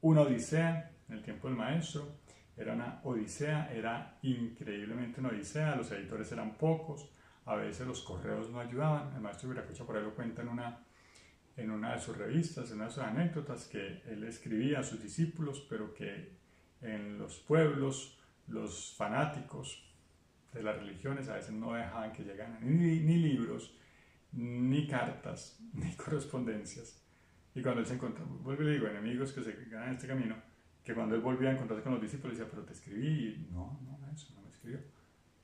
una odisea, en el tiempo del maestro era una odisea, era increíblemente una odisea, los editores eran pocos, a veces los correos no ayudaban. El maestro Viracocha por ahí lo cuenta en una de sus revistas, en una de sus anécdotas, que él escribía a sus discípulos, pero que en los pueblos los fanáticos de las religiones a veces no dejaban que llegaran ni libros, ni cartas, ni correspondencias. Y cuando él se encontró, vuelvo y le digo, enemigos que se ganan este camino, que cuando él volvía a encontrarse con los discípulos decía, pero te escribí, y no, eso no me escribió.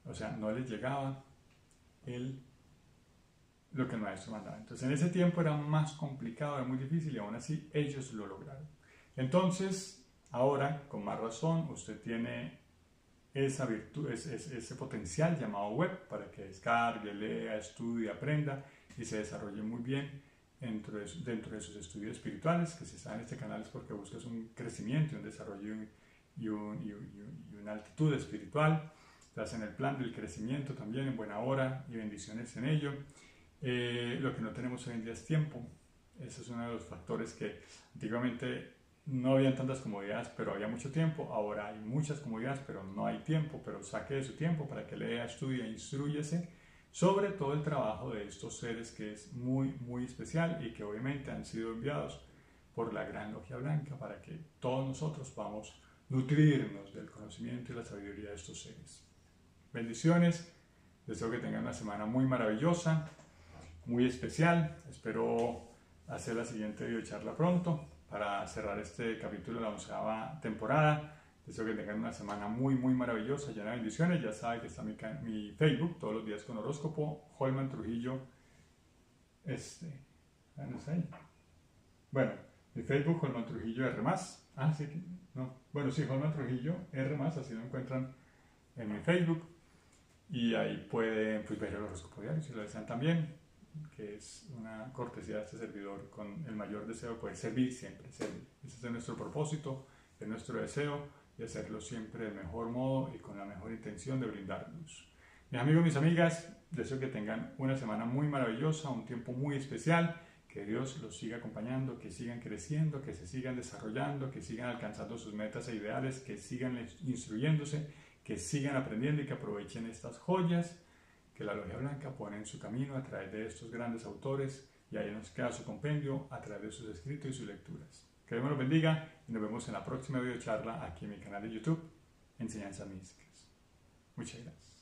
O sea, no les llegaba lo que el maestro mandaba. Entonces en ese tiempo era más complicado, era muy difícil, y aún así ellos lo lograron. Entonces, ahora, con más razón, usted tiene esa virtud, ese potencial llamado web, para que descargue, lea, estudie, aprenda y se desarrolle muy bien dentro de sus estudios espirituales. Que si está en este canal es porque buscas un crecimiento, un desarrollo y una altitud espiritual. Estás en el plan del crecimiento también, en buena hora, y bendiciones en ello. Lo que no tenemos hoy en día es tiempo. Ese es uno de los factores que antiguamente no habían tantas comodidades, pero había mucho tiempo. Ahora hay muchas comodidades, pero no hay tiempo. Pero saque de su tiempo para que lea, estudie e instrúyese sobre todo el trabajo de estos seres, que es muy, muy especial, y que obviamente han sido enviados por la Gran Logia Blanca para que todos nosotros podamos nutrirnos del conocimiento y la sabiduría de estos seres. Bendiciones. Deseo que tengan una semana muy maravillosa, muy especial. Espero hacer la siguiente videocharla pronto. para cerrar este capítulo de la 11ª temporada. Deseo que tengan una semana muy maravillosa, llena de bendiciones. Ya saben que está mi Facebook, todos los días con horóscopo, Holman Trujillo. No está ahí. Bueno, mi Facebook, Holman Trujillo R+. Sí, no. Bueno, sí, Holman Trujillo R+, así lo encuentran en mi Facebook. Y ahí pueden ver el horóscopo diario si lo desean también, que es una cortesía de este servidor con el mayor deseo de poder servir siempre, servir. Ese es nuestro propósito, es nuestro deseo, y hacerlo siempre del mejor modo y con la mejor intención de brindar luz. Mis amigos, mis amigas, deseo que tengan una semana muy maravillosa, un tiempo muy especial, que Dios los siga acompañando, que sigan creciendo, que se sigan desarrollando, que sigan alcanzando sus metas e ideales, que sigan instruyéndose, que sigan aprendiendo y que aprovechen estas joyas que la Logia Blanca pone en su camino a través de estos grandes autores, y ahí nos queda su compendio a través de sus escritos y sus lecturas. Que Dios me los bendiga y nos vemos en la próxima videocharla aquí en mi canal de YouTube, Enseñanzas Místicas. Muchas gracias.